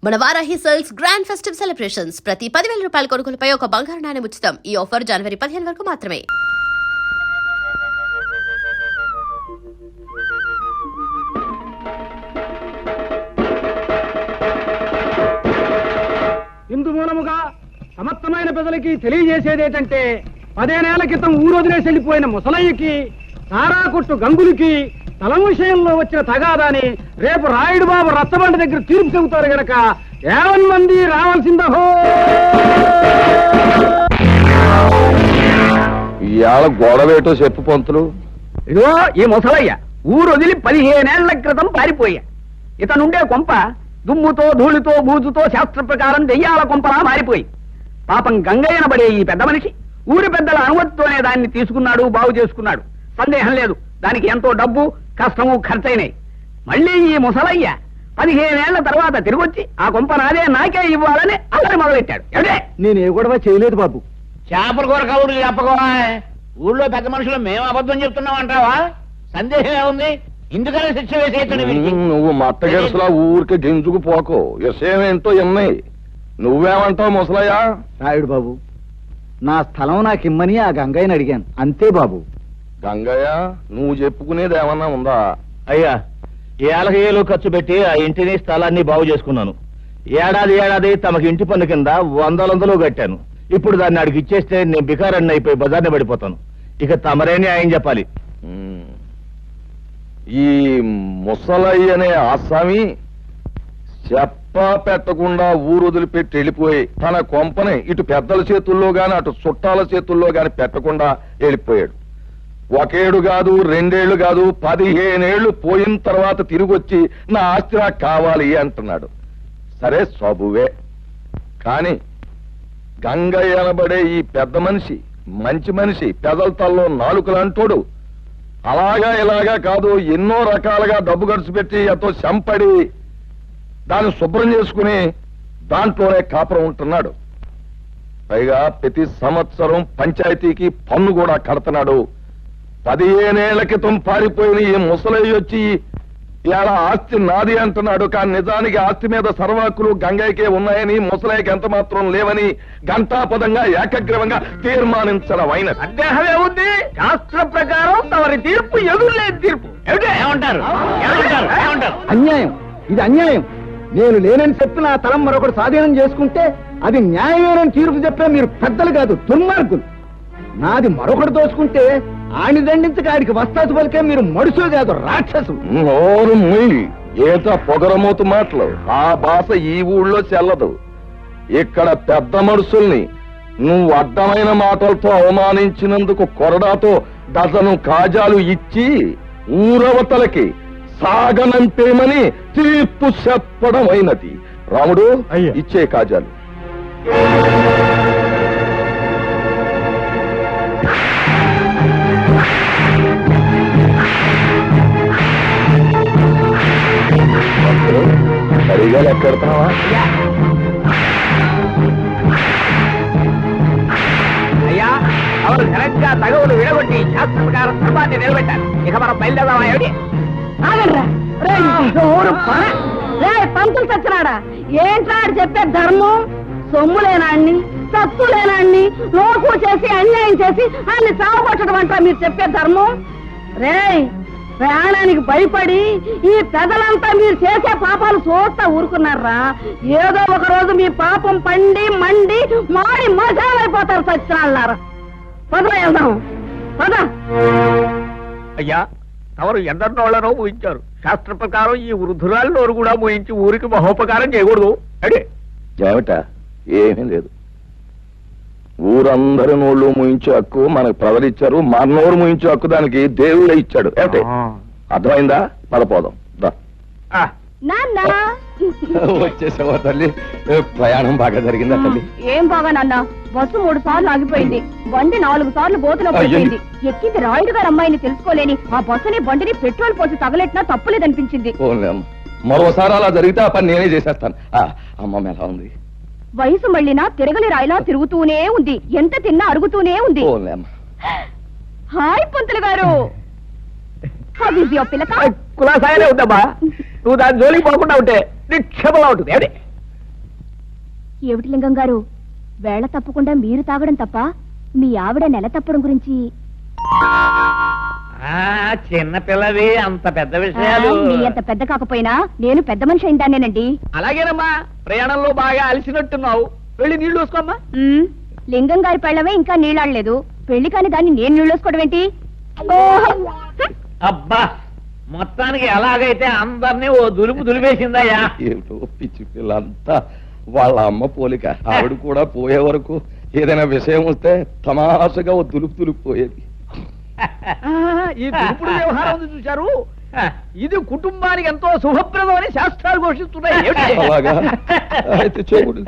మన Varahi sales grand festive celebrations ప్రతి 10,000 రూపాయల కొనుగోలుపై ఒక బంగారు నాణెం ఉచితం. ఈ ఆఫర్ జనవరి 15 వరకు మాత్రమే. ఇందు మూలముగా సమస్తమైన ప్రజలకి తెలియజేసేదేంటంటే 10 ఏళ్ల క్రితం ఊరొదిలేసి వెళ్ళిపోయిన ముసలయ్యకి సారా కొట్టు గంగులకి తలం విషయంలో వచ్చిన తగాదాని రేపు రాయుడు బాబు రచ్చబండ దగ్గర తీర్పు చెబుతారు గనక 50 మంది రావాల్సిందహో. ఇవాళ గొడవేటో చెప్పు పంతులు. ఇదిగో ఈ ముసలయ్య ఊరొదిలి 15 ఏళ్ల క్రితం పారిపోయా. ఇతనుండే కొంప దుమ్ముతో ధూళితో బూజుతో శాస్త్ర ప్రకారం దెయ్యాల కొంపలా మారిపోయి పాపం గంగయ్యనబడే ఈ పెద్ద మనిషి ఊరి పెద్దల అనుమతితోనే దాన్ని తీసుకున్నాడు, బాగు చేసుకున్నాడు. సందేహం లేదు, దానికి ఎంతో డబ్బు కష్టము ఖర్చయినాయి. మళ్ళీ ఈ ముసలయ్య 15 ఏళ్ల తర్వాత తిరిగొచ్చి ఆ కొంప నాదే నాకే ఇవ్వాలని అల్లరి మొదలెట్టాడు. నేను ఏ గొడవ చేయలేదు బాబు. చేపల కూర కబుర్లు చెప్పకోవా. ఊళ్ళో పెద్ద మనుషులు మేము అబద్ధం చెప్తున్నాం అంటావా? సందేహం ఏముంది? ఇందుకనే శిక్ష వేసేయచ్చు. నువ్వు మట్టగెరసలా ఊరికి గింజుకు పోకో. విషయం ఏంటో ఎన్నాయి. నువ్వేమంటావు ముసలయ్య? రాయుడు బాబు, నా స్థలం నాకు ఇమ్మని ఆ గంగయ్యని అడిగాను, అంతే బాబు. గంగయ్య, నువ్వు చెప్పుకునేది ఏమన్నా ఉందా? అయ్యా, ఏళ్ళకేళ్ళు ఖర్చు పెట్టి ఆ ఇంటిని స్థలాన్ని బాగు చేసుకున్నాను. ఏడాది తమకి ఇంటి పన్ను కింద 100 కట్టాను. ఇప్పుడు దాన్ని అడిగి ఇచ్చేస్తే నేను బికారన్ని అయిపోయి బజార్ని పడిపోతాను. ఇక తమరేనే ఆయన చెప్పాలి. ఈ ముసలయ్య అనే ఆసామి చెప్ప పెట్టకుండా ఊరు వదిలిపెట్టి వెళ్ళిపోయి తన కొంపని ఇటు పెద్దల చేతుల్లో గాని అటు చుట్టాల చేతుల్లో గాని పెట్టకుండా వెళ్ళిపోయాడు. 1 ఏడు కాదు, 2 ఏళ్లు కాదు, 15 ఏళ్లు పోయిన తర్వాత తిరిగొచ్చి నా ఆస్తి నాకు కావాలి అంటున్నాడు. సరే సబువే, కాని గంగయ్య అనబడే ఈ పెద్ద మనిషి మంచి మనిషి, పెదల తల్లో నాలుకలంటోడు. అలాగా ఇలాగా కాదు, ఎన్నో రకాలుగా డబ్బు ఖర్చు పెట్టి ఎంతో చంపడి దాన్ని శుభ్రం చేసుకుని దాంట్లోనే కాపురం ఉంటున్నాడు. పైగా ప్రతి సంవత్సరం పంచాయతీకి పన్ను కూడా కడుతున్నాడు. 15 ఏళ్ల క్రితం పారిపోయిన ఈ ముసలయ్య వచ్చి ఇలా ఆస్తి నాది అంటున్నాడు. కానీ నిజానికి ఆస్తి మీద సర్వాకులు గంగయ్యకే ఉన్నాయని, ముసలయ్యకి ఎంత మాత్రం లేవని ఘంటాపదంగా ఏకగ్రీవంగా తీర్మానించడం అయిన. సందేహమే ఉంది. శాస్త్ర ప్రకారం తమరి తీర్పు ఎదురులేని తీర్పు. ఏమంటారు? అన్యాయం, ఇది అన్యాయం. నేను లేనని చెప్పి నా తలం మరొకటి స్వాధీనం చేసుకుంటే అది న్యాయమేనని తీర్పు చెప్పే మీరు పెద్దలు కాదు, దుర్మార్గులు. నాది మరొకటి దోచుకుంటే ఆని దండించక ఆడికి వస్తాసు పలికే మీరు మడుసు కాదు, రాక్షసులు. నోరు ముయ్యి, ఏత పొగరమూతు మాటలు. ఆ భాష ఈ ఊళ్ళో చెల్లదు. ఇక్కడ పెద్ద మనుషుల్ని నువ్వు అడ్డమైన మాటలతో అవమానించినందుకు కొరడాతో డజను కాజాలు ఇచ్చి ఊరవతలకి సాగనంపేమని తీర్పు చెప్పడం అయినది. రాముడు, ఇచ్చే కాజాలు. సరిగా లెక్కెడతావా? అయ్యా, ఎవరు ఘనంగా తగవులు విడగొట్టి శాస్త్ర ప్రకారం ధర్మాన్ని నిలబెట్టారు. ఇక మనం బయలుదేరదామా? ఏమిటి? పంతులు చచ్చినాడా? ఏంట్రా చెప్పే ధర్మం? సొమ్ములేనాన్ని, సత్తులేనాన్ని లోకు చేసి అన్యాయం చేసి అన్ని సాగుపట్టడం అంటారా మీరు చెప్పే ధర్మం? రేయ్, ప్రాణానికి భయపడి ఈ పెదలంతా మీరు చేసే పాపాలు చూస్తా ఊరుకున్నారా? ఏదో ఒక రోజు మీ పాపం పండి మండి మాడి మసాలైపోతారు సచ్చినాళ్ళారా. పదవ వెళ్దాం, పద. అయ్యా, తమరు ఎందరినోళ్లనో ఊహించారు. శాస్త్ర ప్రకారం ఈ వృద్ధురాలు నోరు కూడా ఊహించి ఊరికి మహోపకారం చేయకూడదు. అడే ఏమిట? ఏమీ లేదు. ఊరందరి నోళ్ళు ముయించే హక్కు మనకు ప్రజలిచ్చారు. మన నోరు ముయించే హక్కు దానికి దేవుడే ఇచ్చాడు. ఏమిటి? అర్థమైందా? పదపోదాం. వచ్చేసావా తల్లి? ప్రయాణం బాగా జరిగిందా తల్లి? ఏం బాగా నాన్న, బస్సు 3 సార్లు ఆగిపోయింది. బండి 4 సార్లు బోతులో పడిపోయింది. ఎక్కింది రాయుడు గారు అమ్మాయిని తెలుసుకోలేని ఆ బస్సుని బండిని పెట్రోల్ పోసి తగలెట్టినా తప్పులేదనిపించింది. మరోసారి అలా జరిగితే ఆ పని నేనే చేసేస్తాను. అమ్మమ్మ ఎలా ఉంది? వయసు మళ్ళినా తిరగలి రాయిలా తిరుగుతూనే ఉంది. ఎంత తిన్నా అరుగుతూనే ఉంది. హాయ్ పంతులు గారు. కులాసాయనే ఉందమ్మా. నువ్వు దాని జోలికి పోకుండా ఉంటే నిక్షేపంగా ఉంటుంది. ఏమిటి లింగం గారు, వేళ తప్పకుండా మీరు తాగడం తప్ప మీ ఆవిడ నెల తప్పడం గురించి చిన్న పిల్లవి అంత పెద్ద విషయాలు మీ అంత పెద్ద కాకపోయినా నేను పెద్ద మనిషి అయిందానేనండి. అలాగేనమ్మా, ప్రయాణంలో బాగా అలసినట్టున్నావు, వెళ్ళి నీళ్లు వేసుకోమ్మా. లింగం గారి పెళ్ళమే ఇంకా నీళ్ళాడలేదు, పెళ్లి కాని దాన్ని నేను నీళ్ళోసుకోవడం ఏంటి? అబ్బా, మొత్తానికి ఎలాగైతే అందరినీ ఓ దులుపు దులిపేసిందయ్యా. ఏమిటో పిచ్చి పిల్లంతా వాళ్ళ అమ్మ పోలిక. ఆవిడ కూడా పోయే వరకు ఏదైనా విషయం వస్తే తమాషగా ఓ దులుపు పోయేది. ఈ దులుపుడు వ్యవహారం ఉంది చూశారు, ఇది కుటుంబానికి ఎంతో శుభప్రదం అని శాస్త్రాలు ఘోషిస్తున్నాయి. అలాగా అయితే చేయకూడదు.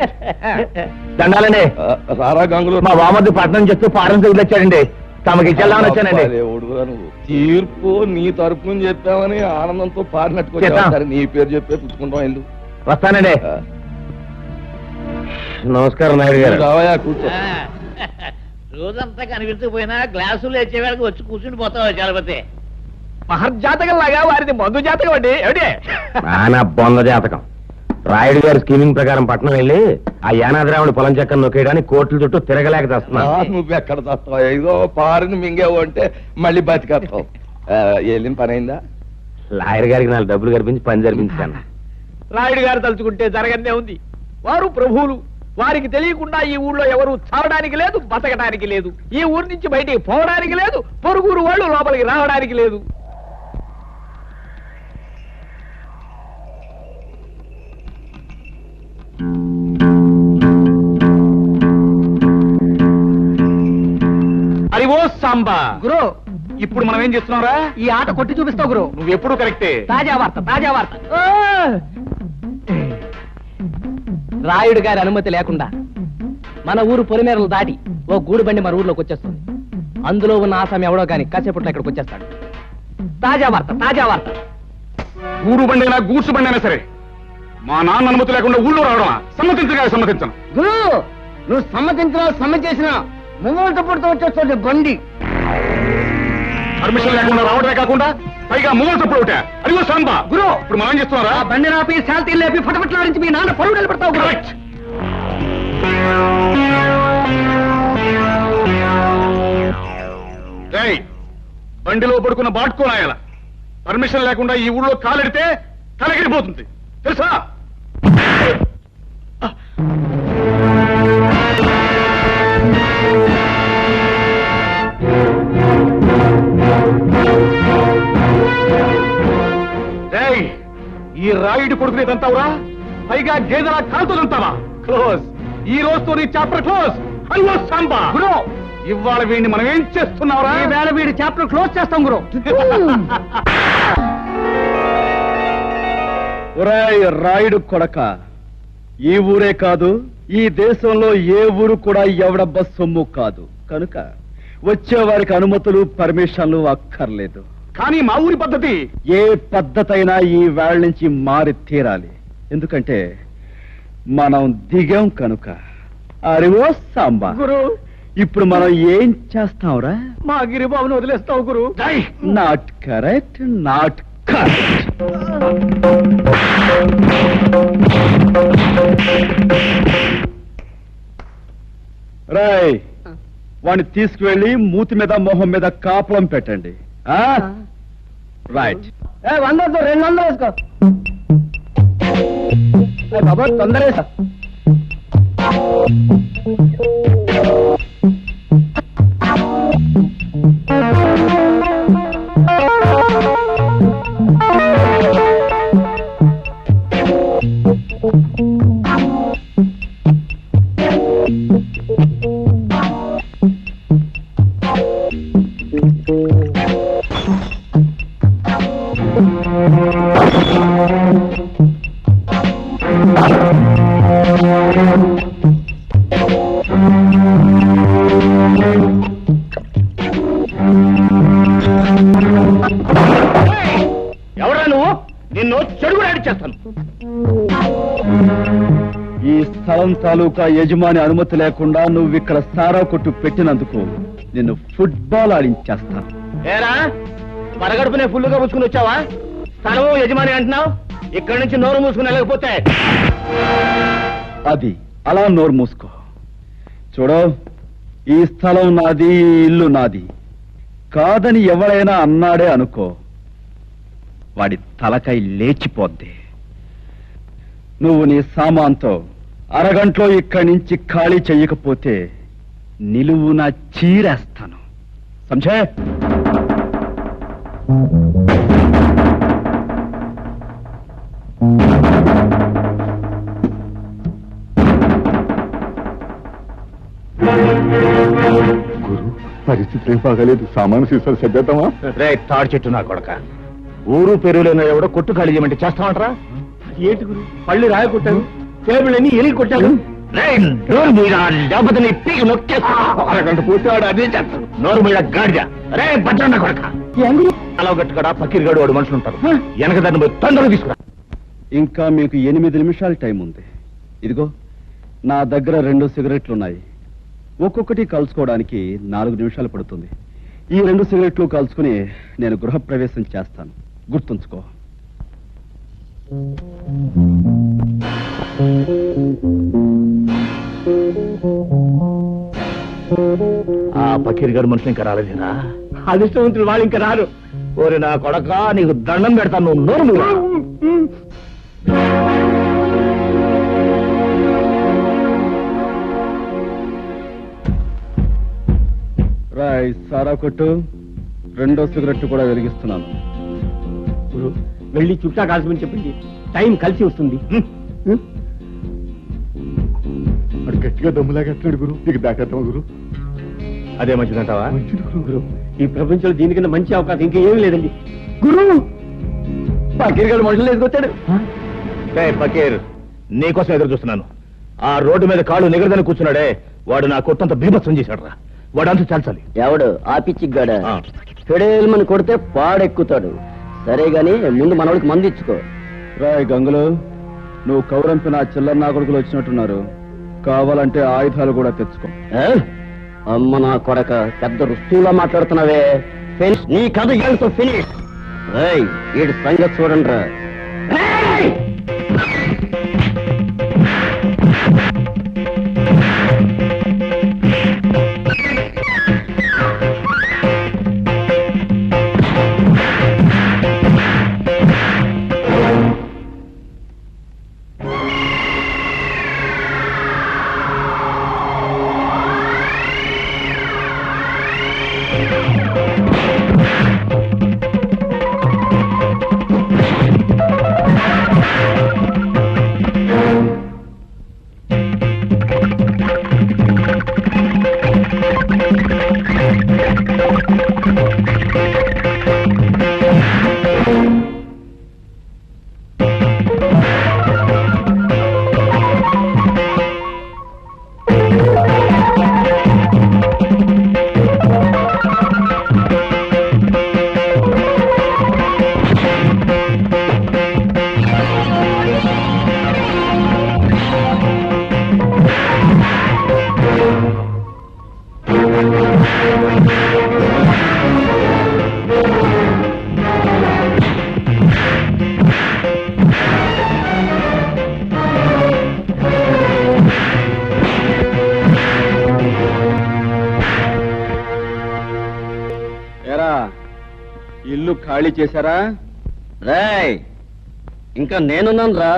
దండాలండి. రారా గంగులు, మా వామద్దు పట్నం చెప్తూ పారం వచ్చారండి, తమకి చెల్లామని వచ్చానండి. దేవుడురా నువ్వు, తీర్పు నీ తరపుని చెప్పామని ఆనందంతో పారినట్టుకు నీ పేరు చెప్పే పుచ్చుకుంటాం. ఇల్లు వస్తానండి. నమస్కారం నాయుడు గారు. రావయా, కూర్చో. రోజంతా కనిపించకపోయినా గ్లాసులు వచ్చేవాళ్ళకి వచ్చి కూర్చుని పోతావు చలపతి. మహర్జాతకం లాగా వారిది మందు జాతకం అండి. ఏమిటి నా బొంద జాతకం. రాయుడు గారి స్కీమింగ్ ప్రకారం పట్నం వెళ్ళి ఆ యానాద్రావుడి పొలం చెక్కను నొక్కేయడానికి కోట్ల చుట్టూ తిరగలేక తెస్తున్నా. నువ్వెక్కడ తెస్తావు? ఏదో పారిని మింగేవు అంటే మళ్ళీ బతికేస్తావు. వెళ్ళిన పని అయిందా? లాయర్ గారికి 4 డబ్బులు కనిపించి పని జరిపించాను. రాయుడు గారు తలుచుకుంటే జరగనే ఉంది. వారు ప్రభువులు, వారికి తెలియకుండా ఈ ఊళ్ళో ఎవరు చావడానికి లేదు, బతకడానికి లేదు, ఈ ఊరి నుంచి బయటికి పోవడానికి లేదు, పొరుగురు వాళ్ళు లోపలికి రావడానికి లేదు. అది ఓ సాంబా గురు, ఇప్పుడు మనం ఏం చేస్తున్నారా? ఈ ఆట కొట్టి చూపిస్తావు గురు. నువ్వు ఎప్పుడు కరెక్టే. తాజా వార్త, తాజా వార్త. రాయుడు గారి అనుమతి లేకుండా మన ఊరు పొలిమేరలు దాటి ఓ గూడు బండి మన ఊర్లోకి వచ్చేస్తుంది. అందులో ఉన్న ఆసామి ఎవడో గాని కాసేపట్లో ఇక్కడికి వచ్చేస్తాడు. తాజా వార్త, తాజా వార్త. గూడు బండి అయినా గూడ్సు బండి అయినా సరే మా నాన్న అనుమతి లేకుండా ఊళ్ళో రావడమా? సమ్మతించను. గురు, నువ్వు సమ్మతించినా సమ్మె చేసినా ముంగోట పుడుతూ వచ్చేస్తుంది బండి. పర్మిషన్ లేకుండా రావడమే కాకుండా పైగా మూల తప్పుడు ఒకటే. అదిగో సాంబా గురు, ఇప్పుడు మనం ఏం చేస్తున్నారా? బండి రాపి శాంతి లేపి ఫటఫట్లాడించి మీ నాన్న పరువు నిలబెడతావు గురు. బండిలో పడుకున్న బాట్కోనాయాల పర్మిషన్ లేకుండా ఈ ఊళ్ళో కాలెడితే తలగిరిపోతుంది తెలుసా? ఈ రాయుడు కొడుకునే తంతావురా, పైగా గేదెలా కాలుతో తంతావా? క్లోజ్. ఈ రోజుతో నీ చాప్టర్ క్లోజ్. అయ్యో సాంబా గురు, ఇవాళ వీడిని మనం ఏం చేస్తున్నావురా? ఈ వేళ వీడి చాప్టర్ క్లోజ్ చేస్తాం గురు. ఒరేయ్ రాయుడు కొడక, ఈ ఊరే కాదు, ఈ దేశంలో ఏ ఊరు కూడా ఎవడబ్బ సొమ్ము కాదు. కనుక వచ్చేవారికి అనుమతులు పర్మిషన్లు అక్కర్లేదు. కానీ మా ఊరి పద్ధతి ఏ పద్ధతైనా ఈ వేళ నుంచి మారి తీరాలి. ఎందుకంటే మనం దిగాం కనుక. అరివో సాంబా గురు, ఇప్పుడు మనం ఏం చేస్తాంరా? మా గిరిబాబును వదిలేస్తావు గురు. Not correct, not correct. Rai, వాడిని తీసుకువెళ్ళి మూతి మీద మొహం మీద కాపులం పెట్టండి. రైట్. 100 200 వేసుకో బాబా, తొందర వేసా. ఎవరా నువ్వు? నిన్ను చెడుగు చేస్తాను. ఈ స్థలం తాలూకా యజమాని అనుమతి లేకుండా నువ్వు ఇక్కడ సారా కొట్టు పెట్టినందుకు నిన్ను ఫుట్బాల్ ఆడించేస్తాను. ఏరా, పరగడుపునే ఫుల్లుగా పుచ్చుకుని వచ్చావా? స్థలము యజమాని అంటున్నావు, ఇక్కడి నుంచి నోరు మూసుకుని వెళ్ళకపోతే అది అలా నోరు మూసుకో. చూడు, ఈ స్థలం నాది, ఈ ఇల్లు నాది కాదని ఎవరైనా అన్నాడే అనుకో, వాడి తలకై లేచిపోద్ది. నువ్వు నీ సామాన్తో అరగంటలో ఇక్కడి నుంచి ఖాళీ చెయ్యకపోతే నిలువున చీరేస్తాను. సంజే? గురు, పరిస్థితి ఏం బాగాలేదు. సామాను సీసాలు సర్దేద్దామా? రే తాడి చెట్టు నా కొడక, ఊరు పెరుగులేన ఎవడో కొట్టు ఖాళీ చేయమంటే చేస్తామంటారా? ఏంటి గురు, పళ్ళు రాయ కొట్టాను, టేబుళ్ళని ఎలిగి కొట్టాను. అరగంట పోతే వాడు అదే చేస్తాడు. నోరు మీద గాడిద. రే భద్రన్న కొడక, అలా గట్టుకడా పక్కిరిగాడు వాడు మనుషులు ఉంటారు. వెనక దాన్ని పోయి తొందరగా తీసుకురా. ఇంకా మీకు 8 నిమిషాల టైం ఉంది. ఇదిగో నా దగ్గర 2 సిగరెట్లున్నాయి. ఒక్కొక్కటి కలుసుకోవడానికి 4 నిమిషాలు పడుతుంది. ఈ 2 సిగరెట్లు కలుసుకుని నేను గృహప్రవేశం చేస్తాను. గుర్తుంచుకో. ఆ పక్కిరిగాడు మనుషులు ఇంకా రాలేదేనా? అదృష్టవంతులు వాళ్ళు ఇంకా రారు. ఓరి నా కొడక, నీకు దండం పెడతాను. నువ్వు నోరు మూయరా. రాయ్ సారా కొట్టు. 2వ సిగరెట్ కూడా వెలిగిస్తున్నాను. గురు, వెళ్ళి చుట్టా కాల్చమని చెప్పండి, టైం కలిసి వస్తుంది. వాడు గట్టిగా దమ్ములాగేస్తున్నాడు గురు. నీకు దాకేద్దామా గురు? అదే మంచిదంటావా? గురు, ఈ ప్రపంచంలో దీనికన్నా మంచి అవకాశం ఇంకా ఏమీ లేదండి. గురు, పక్కిరిగాడు మనుషులు వేసుకొచ్చాడు. పకీర్, నీకోసం ఎదురు చూస్తున్నాను. ఆ రోడ్డు మీద కాళ్ళు నిగరదని కూర్చున్నాడే, వాడు నా కొట్టంత బీభత్సం చేశాడు రా. వాడు అంతా చాల్చాలి. ఎవడు ఆ పిచ్చిగాడ? ఫెడేల్మని కొడితే పాడెక్కుతాడు. సరే గాని ముందు మనోడికి మంది ఇచ్చుకో. రాయ్ గంగులు, నువ్వు కౌరంపి నా చిల్లర నా కొడుకులు వచ్చినట్టున్నారు. కావాలంటే ఆయుధాలు కూడా తెచ్చుకో. అమ్మ నా కొడక, పెద్ద రుస్తువులా మాట్లాడుతున్నావే. నీ కథ ఏడుతో ఫినిష్. వీడి సంగతి చూడండి రా. ఇల్లు ఖాళీ చేశారా? రేయ్, ఇంకా నేనున్నాను రా.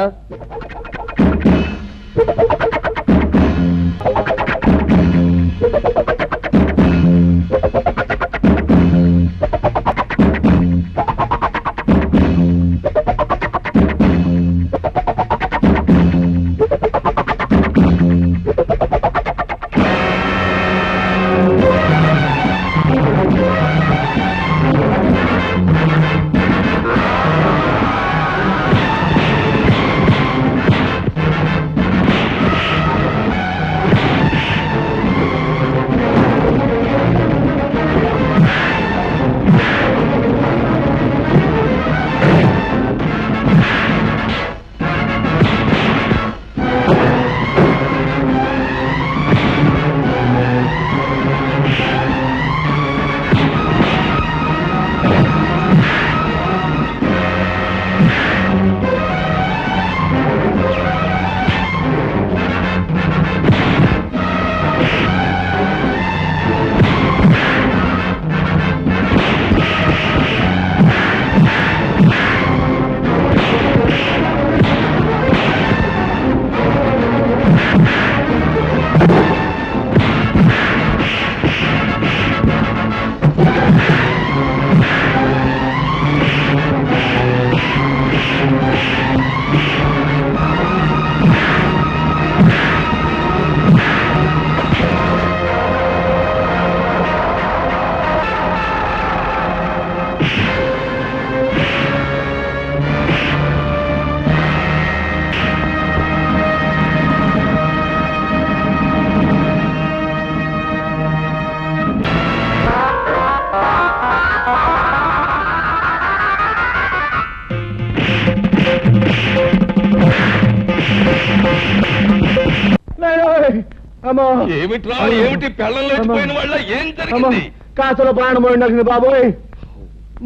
అమ్మో ఏమిట్రా ఏమిటి పెళ్ళం లేచిపోయిన వాళ్ళ ఏం అమ్మో జరిగింది? కాసులో ప్రాణం పోయింది బాబోయ్.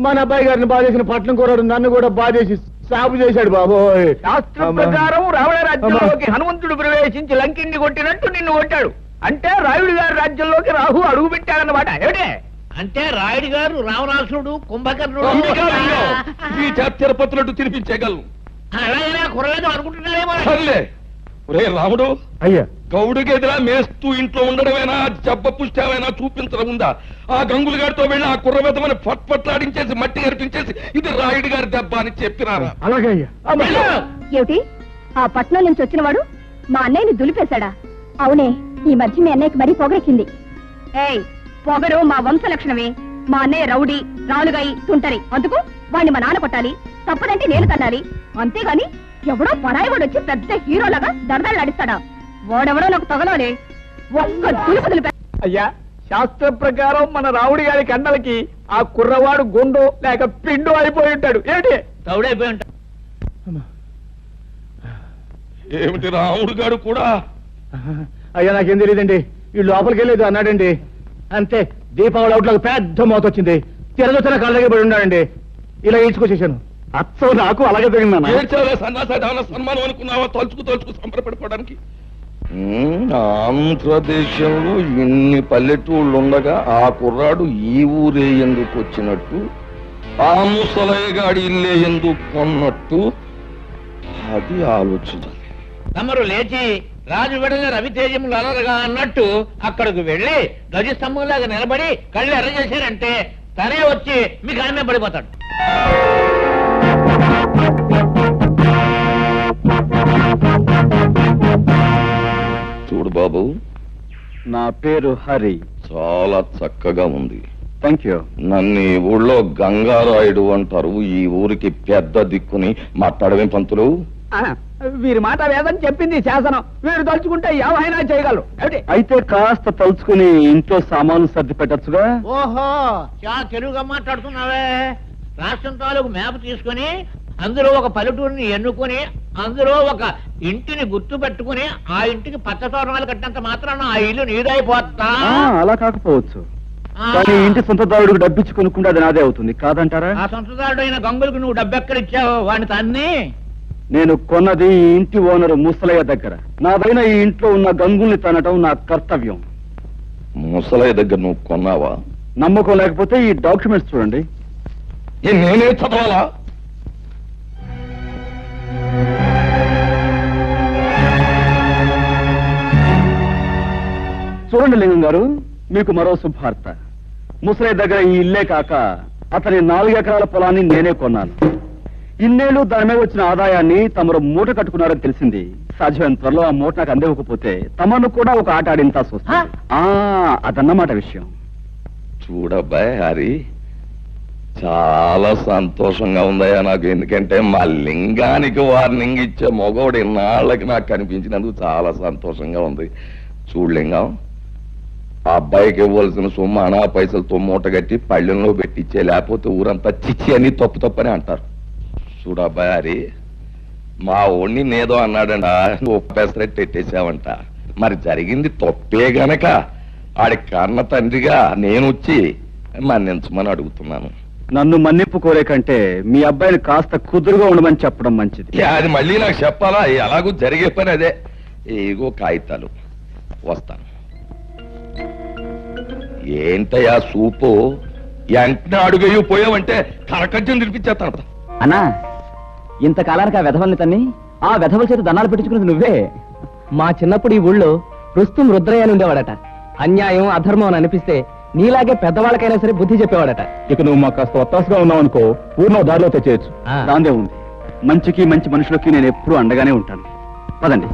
మన అబ్బాయి గారిని బాధేసిన పట్నం కూరడు నన్ను కూడా బాధేసి సాగు చేశాడు బాబోయ్. శాస్త్ర ప్రకారం రావణ రాజ్యంలోకి హనుమంతుడు ప్రవేశించి లంకిని కొట్టినట్టు నిన్ను కొట్టాడు. అంటే రాయుడు గారి రాజ్యంలోకి రాహు అడుగు పెట్టాడన్నమాట. ఏమిటే అంటే రాయుడు గారు రావణాసుడు కుంభకర్ణుడు ఈ తిరుపతినట్టు తినిపించేయగలను. అలాగే కురలేదు అనుకుంటున్నారేమో. సర్లే ఒరే రాముడు, అయ్యా గౌడుకి ఎదురా మేస్తూ ఇంట్లో ఉండడమేనా, జబ్బ పుష్టామైనా చూపించడం ఉందా? ఆ గంగులు గారితో వెళ్ళి ఆ కుర్రబెదమని పట్లాడించేసి మట్టి కనిపించేసి ఇది రాయుడు గారి దెబ్బ అని చెప్పినారా? అలాగే అయ్యా. ఏమిటి ఆ పట్నం నుంచి వచ్చినవాడు మా అన్నయ్యని దులిపేశాడా? అవునే, ఈ మధ్య మీ అన్నయ్యకి మరీ పొగరెక్కింది. ఏయ్, పొగరు మా వంశ లక్షణమే. మా అన్నయ్య రౌడీ, రాలుగాయి, తుంటరి. అందుకు వాణ్ణి మా నాన్న కొట్టాలి, తప్పదంటే నేను తన్నాలి. అంతేగాని ఎవడో పరాయివాడు వచ్చి పెద్ద హీరోలాగా దరదలాడిస్తాడా? వాడెవడో నాకు తగలాలి. ఒక్క దులుపు దులిపే. అయ్యా, శాస్త్ర ప్రకారం మన రావుడి గారి కండలకి ఆ కుర్రవాడు గుండు లేక పిండు అయిపోయి ఉంటాడు. ఏమిటి తౌడైపోయి ఉంటాడు. ఏమిటి రాముడు గారు కూడా? అయ్యా నాకేం తెలియదండి. ఈ లోపలికి వెళ్ళేది అన్నాడండి. అంతే, దీపావళి అవుట్లోకి పెద్ద మోత వచ్చింది. తిరగొచ్చిన కళ్ళ దగ్గర పడి ఉన్నాడండి. ఇలా ఈడ్చుకొచ్చేసాను. అచ్చం నాకు అలాగే జరిగిందన్న. ఏడ్చావే సన్నాసాడు, ఏమన్నా సన్మానం అనుకున్నావా? తలుచుకు సంబరపడిపోవడానికి. ఆంధ్రదేశంలో ఇన్ని పల్లెటూళ్ళు ఉండగా ఆ కుర్రాడు ఈ ఊరే ఎందుకు వచ్చినట్టు, ఆ ముసలయ్యగాడి ఇల్లే ఎందుకు కొన్నట్టు, అది ఆలోచించాలి. తమరు లేచి రాజు వెడల రవితేజములు అలరగా అన్నట్టు అక్కడికి వెళ్లి ధ్వజస్తంభంలాగా నిలబడి కళ్ళు ఎర్ర చేశారంటే తనే వచ్చి మీకు ఆమె పడిపోతాడు. చూడు బాబు, నా పేరు హరి. చాలా చక్కగా ఉంది. Thank you. నన్ను ఈ ఊళ్ళో గంగారాయుడు అంటారు. ఈ ఊరికి పెద్ద దిక్కుని మాట్లాడవేం పంతులు? వీరి మాట వేదని చెప్పింది శాసనం. వీరు తలుచుకుంటే ఏమైనా చేయగలరు. ఏమిటి అయితే కాస్త తలుచుకుని ఇంట్లో సామాను సర్ది పెట్టచ్చుగా. ఓహో, చాలా తెలుగుగా మాట్లాడుతున్నావే. రాష్ట్రం తాలూకు మ్యాప్ తీసుకుని అందులో ఒక పల్లెటూరిని ఎన్నుకొని అందులో ఒక ఇంటిని గుర్తు పెట్టుకుని ఆ ఇంటికి పచ్చ తోరణాలు కట్టినంత మాత్రాన ఆ ఇల్లు నీదైపోతా. అలా కాకపోవచ్చు, కానీ ఇంటి సొంతదారుడికి డబ్బిచ్చి కొనుక్కుంటే అది నాదే అవుతుంది కాదంటారా? ఆ సొంతదారుడు అయిన గంగులకు నువ్వు డబ్బెక్కడిచ్చావు వాడిని తన్ని? నేను కొన్నది ఈ ఇంటి ఓనరు ముసలయ్య దగ్గర. నాదైన ఈ ఇంట్లో ఉన్న గంగుల్ని తనటం నా కర్తవ్యం. ముసలయ్య దగ్గర నువ్వు కొన్నావా? నమ్మకం లేకపోతే ఈ డాక్యుమెంట్స్ చూడండి. నేనే చదవాలా? చూడండి లింగం గారు, మీకు మరో శుభార్త. ముసలయ్య దగ్గర ఈ ఇల్లే కాక అతని 4 ఎకరాల పొలాన్ని నేనే కొన్నాను. ఇన్నేళ్లు దాని మీద వచ్చిన ఆదాయాన్ని తమరు మూట కట్టుకున్నారని తెలిసింది. సాధ్యమైన త్వరలో ఆ మూట నాకు అందివ్వకపోతే తమను కూడా ఒక ఆట ఆడింతా చూస్తా. అదన్నమాట విషయం. చూడబ్బాయ్ హరి, చాలా సంతోషంగా ఉందయ్యా నాకు. ఎందుకంటే మా లింగానికి వార్నింగ్ ఇచ్చే మగవాడు ఇన్నాళ్ళకి నాకు కనిపించినందుకు చాలా సంతోషంగా ఉంది. చూడలింగం, ఆ అబ్బాయికి ఇవ్వాల్సిన సొమ్ము అనా పైసలతో మూట కట్టి పళ్ళెంలో పెట్టించే, లేకపోతే ఊరంతా చిచ్చి అని తప్పని అంటారు. చూడబ్బాయి హరి, మా ఓణ్ణి నేదో అన్నాడంట, నువ్వు పెసరెట్టు ఎట్టేసావంట. మరి జరిగింది తప్పే గనక ఆడి కన్న తండ్రిగా నేను వచ్చి మన్నించమని అడుగుతున్నాను. నన్ను మన్నింపు కోరే కంటే మీ అబ్బాయిని కాస్త కుదురుగా ఉండమని చెప్పడం మంచిది. అది మళ్ళీ నాకు చెప్పాలా? ఎలాగూ జరిగే పని అదే. ఏగో కాగితాలు, వస్తాను. ఏంటయ్యా సూపు, వెంటనే అడుగయ్యూ పోయావంటే కరకజ్జం తినిపించేస్తాను. అన్నా, ఇంతకాలానికి ఆ వెధవల్ని తన్ని ఆ వెధవల చేత దండాలు పెట్టించుకున్నది నువ్వే. మా చిన్నప్పుడు ఈ ఊళ్ళో రుస్తుం రుద్రయ్య అని ఉండేవాడట. అన్యాయం అధర్మం అని అనిపిస్తే నీలాగే పెద్దవాళ్ళకైనా సరే బుద్ధి చెప్పేవాడట. ఇక నువ్వు మాకు కాస్త ఒత్తాసుగా ఉన్నావు అనుకో, ఊర్లో దారిలో తెచ్చేయచ్చు. దాందే ఉంది. మంచికి మంచి మనుషులకి నేను ఎప్పుడూ అండగానే ఉంటాను. పదండి.